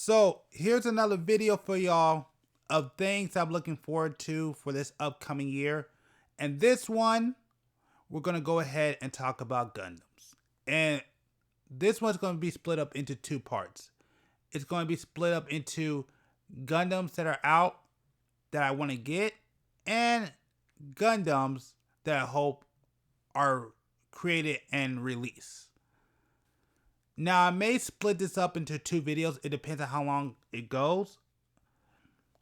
So here's another video for y'all of things I'm looking forward to for this upcoming year. And this one, we're going to go ahead and talk about Gundams. And this one's going to be split up into two parts. It's going to be split up into Gundams that are out that I want to get and Gundams that I hope are created and released. Now, I may split this up into two videos. It depends on how long it goes.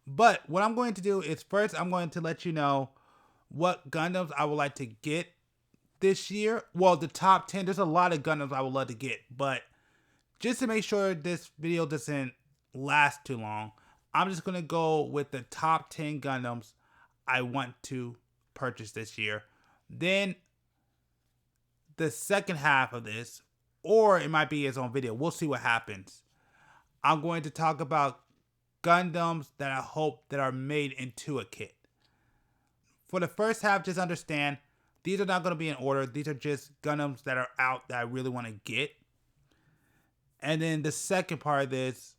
But what I'm going to do is first, I'm going to let you know what Gundams I would like to get this year. Well, the top 10, there's a lot of Gundams I would love to get. But just to make sure this video doesn't last too long, I'm just going to go with the top 10 Gundams I want to purchase this year. Then the second half of this, or it might be its own video. We'll see what happens. I'm going to talk about Gundams that I hope that are made into a kit. For the first half, just understand, these are not going to be in order. These are just Gundams that are out that I really want to get. And then the second part of this,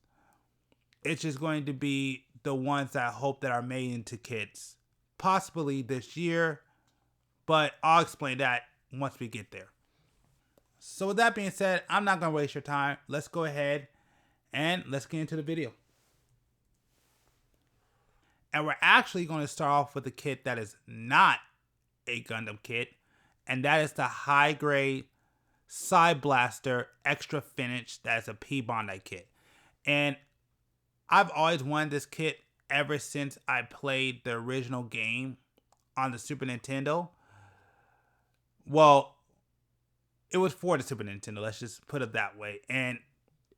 it's just going to be the ones that I hope that are made into kits. Possibly this year, but I'll explain that once we get there. So with that being said, I'm not going to waste your time. Let's go ahead and let's get into the video. And we're actually going to start off with a kit that is not a Gundam kit. And that is the high grade Side Blaster Extra Finish. That's a P-Bandai kit. And I've always wanted this kit ever since I played the original game on the Super Nintendo. Well, it was for the Super Nintendo, let's just put it that way. And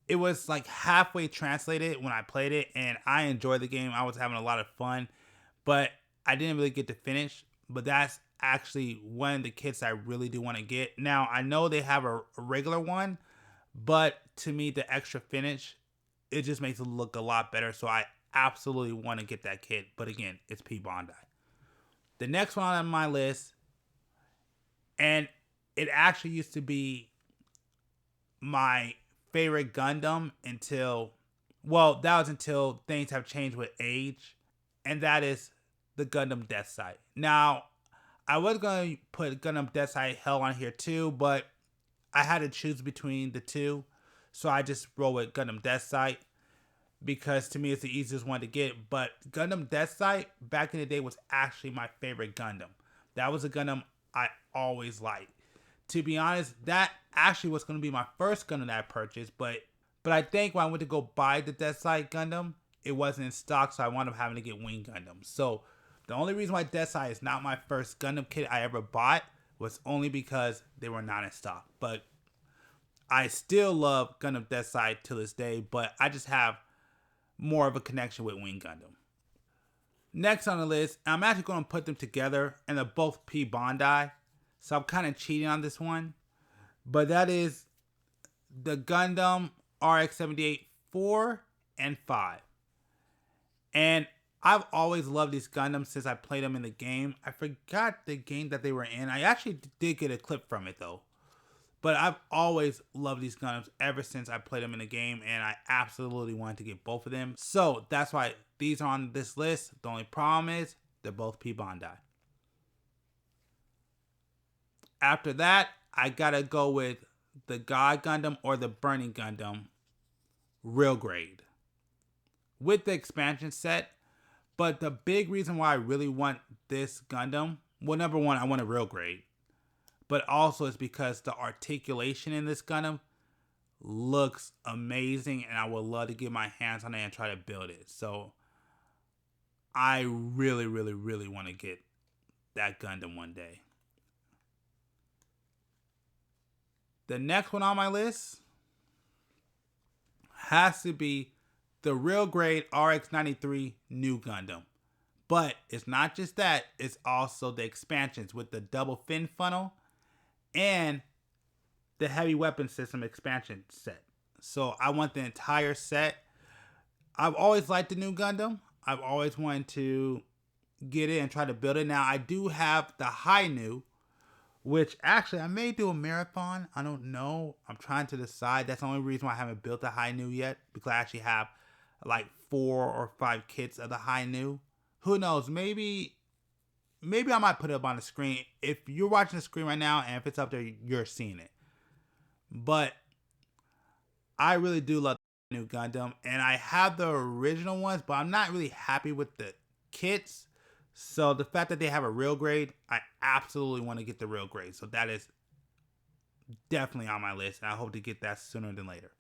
it was like halfway translated when I played it, and I enjoyed the game. I was having a lot of fun, but I didn't really get to finish. But that's actually one of the kits I really do want to get. Now, I know they have a regular one, but to me, the Extra Finish, it just makes it look a lot better. So I absolutely want to get that kit. But again, it's P-Bandai. The next one on my list, and it actually used to be my favorite Gundam until, well, that was until things have changed with age, and that is the Gundam Death Sight. Now, I was going to put Gundam Death Sight Hell on here too, but I had to choose between the two, so I just roll with Gundam Death Sight because to me it's the easiest one to get. But Gundam Death Sight back in the day was actually my favorite Gundam. That was a Gundam I always liked. To be honest, that actually was going to be my first Gundam that I purchased, but I think when I went to go buy the Death Sight Gundam, it wasn't in stock, so I wound up having to get Wing Gundam. So the only reason why Death Sight is not my first Gundam kit I ever bought was only because they were not in stock. But I still love Gundam Death Sight to this day, but I just have more of a connection with Wing Gundam. Next on the list, I'm actually going to put them together, and they're both P-Bandai. So I'm kind of cheating on this one. But that is the Gundam RX-78 4 and 5. And I've always loved these Gundams since I played them in the game. I forgot the game that they were in. I actually did get a clip from it though. But I've always loved these Gundams ever since I played them in the game. And I absolutely wanted to get both of them. So that's why these are on this list. The only problem is they're both P-Bandai. After that, I gotta go with the God Gundam or the Burning Gundam real grade with the expansion set. But the big reason why I really want this Gundam, well, number one, I want a real grade, but also it's because the articulation in this Gundam looks amazing, and I would love to get my hands on it and try to build it. So I really, really, really want to get that Gundam one day. The next one on my list has to be the real grade RX-93 New Gundam. But it's not just that, it's also the expansions with the double fin funnel and the heavy weapon system expansion set. So I want the entire set. I've always liked the New Gundam. I've always wanted to get it and try to build it. Now I do have the High New, which actually I may do a marathon. I don't know. I'm trying to decide. That's the only reason why I haven't built a High New yet, because I actually have like 4 or 5 kits of the high new. Who knows? Maybe I might put it up on the screen. If you're watching the screen right now and if it's up there, you're seeing it. But I really do love the new Gundam, and I have the original ones, but I'm not really happy with the kits. So the fact that they have a real grade, I absolutely want to get the real grade. So that is definitely on my list, and I hope to get that sooner than later.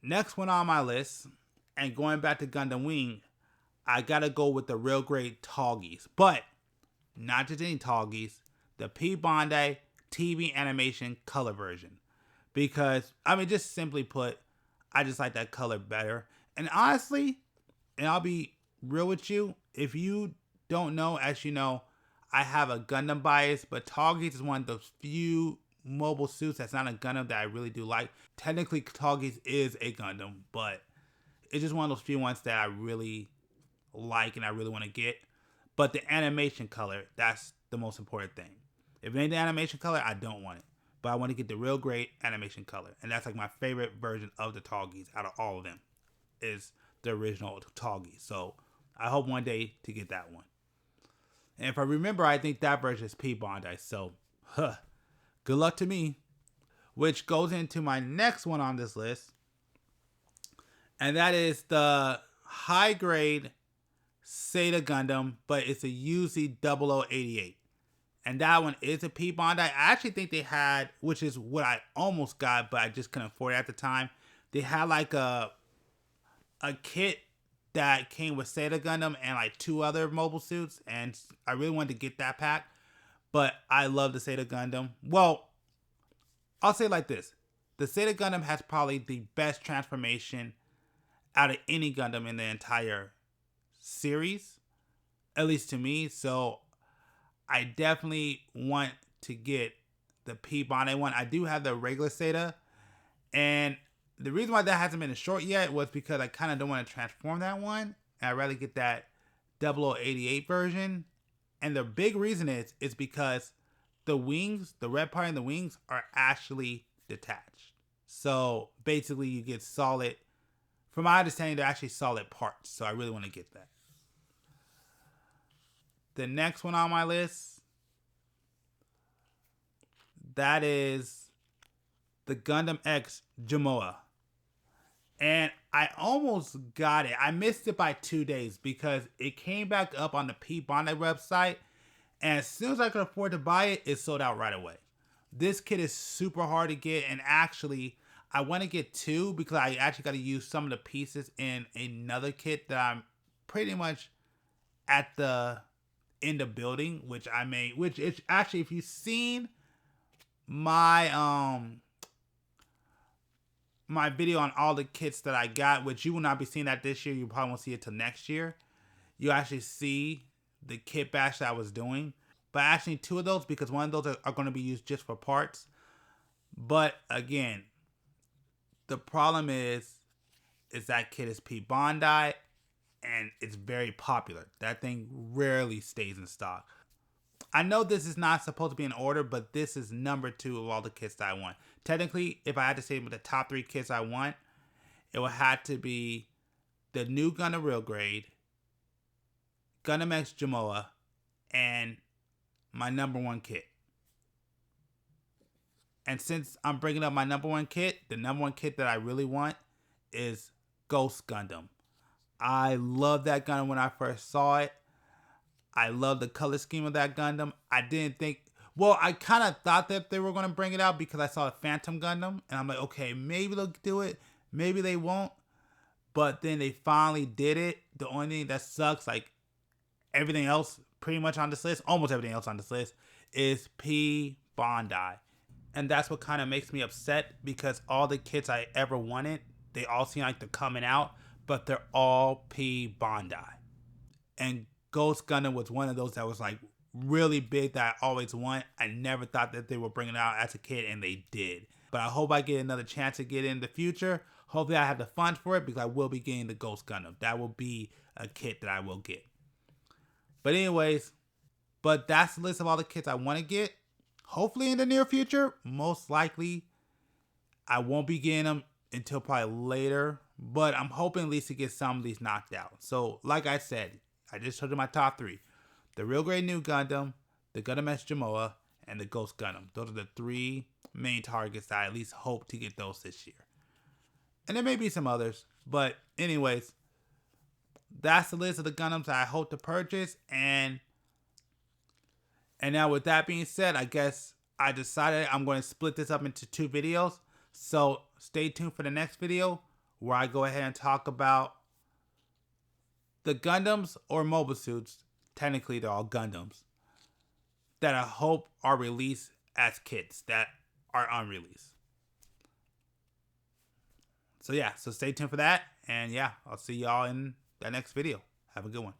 Next one on my list, and going back to Gundam Wing, I gotta go with the real grade Tallgeese, but not just any Tallgeese, the P Bandai TV animation color version. Because, I mean, just simply put, I just like that color better. And honestly, and I'll be real with you, if you don't know, as you know, I have a Gundam bias, but Tallgeese is one of those few mobile suits that's not a Gundam that I really do like. Technically, Tallgeese is a Gundam, but it's just one of those few ones that I really like and I really want to get. But the animation color, that's the most important thing. If it ain't the animation color, I don't want it. But I want to get the real great animation color. And that's like my favorite version of the Tallgeese out of all of them is the original Tallgeese. So I hope one day to get that one. And if I remember, I think that version is P Bandai. So, good luck to me. Which goes into my next one on this list. And that is the high grade Seta Gundam, but it's a UZ0088. And that one is a P Bandai. I actually think they had, which is what I almost got, but I just couldn't afford it at the time. They had like a kit that came with Seta Gundam and like 2 other mobile suits, and I really wanted to get that pack. But I love the Seta Gundam. Well, I'll say it like this. The Seta Gundam has probably the best transformation out of any Gundam in the entire series, at least to me. So I definitely want to get the P Bandai one. I do have the regular Seta, and the reason why that hasn't been a short yet was because I kind of don't want to transform that one, and I'd rather get that 0088 version. And the big reason is because the wings, the red part in the wings, are actually detached. So basically you get solid, from my understanding, they're actually solid parts. So I really want to get that. The next one on my list, that is the Gundam X Jamoa. And I almost got it. I missed it by 2 days because it came back up on the P Bandai website. And as soon as I could afford to buy it, it sold out right away. This kit is super hard to get. And actually, I want to get 2 because I actually got to use some of the pieces in another kit that I'm pretty much at the end of building, which I made, which is actually, if you've seen my my video on all the kits that I got, which you will not be seeing that this year, you probably won't see it till next year, you actually see the kit bash that I was doing. But I actually need 2 of those because one of those are going to be used just for parts. But again, the problem is that kit is P Bandai and it's very popular. That thing rarely stays in stock. I know this is not supposed to be in order, but this is number 2 of all the kits that I want. Technically, if I had to say the top 3 kits I want, it would have to be the new Gundam Real Grade, Gundam X Jamoa, and my number 1 kit. And since I'm bringing up my number 1 kit, the number 1 kit that I really want is Ghost Gundam. I love that Gundam when I first saw it. I love the color scheme of that Gundam. I didn't think, well, I kind of thought that they were going to bring it out because I saw the Phantom Gundam. And I'm like, okay, maybe they'll do it. Maybe they won't. But then they finally did it. The only thing that sucks, like everything else pretty much on this list, almost everything else on this list, is P Bandai. And that's what kind of makes me upset because all the kits I ever wanted, they all seem like they're coming out, but they're all P Bandai. And Ghost Gundam was one of those that was like really big that I always want. I never thought that they were bringing it out as a kid, and they did. But I hope I get another chance to get it in the future. Hopefully I have the funds for it because I will be getting the Ghost Gundam. That will be a kit that I will get. But anyways, but that's the list of all the kits I want to get. Hopefully in the near future. Most likely I won't be getting them until probably later. But I'm hoping at least to get some of these knocked out. So, like I said, I just showed you my top 3. The Real Grade New Gundam, the Gundam S Jamoa, and the Ghost Gundam. Those are the 3 main targets that I at least hope to get those this year. And there may be some others. But anyways, that's the list of the Gundams that I hope to purchase. And now with that being said, I guess I decided I'm going to split this up into 2 videos. So stay tuned for the next video where I go ahead and talk about the Gundams or mobile suits. Technically, they're all Gundams that I hope are released as kits that are unreleased. So yeah, so stay tuned for that. And yeah, I'll see y'all in that next video. Have a good one.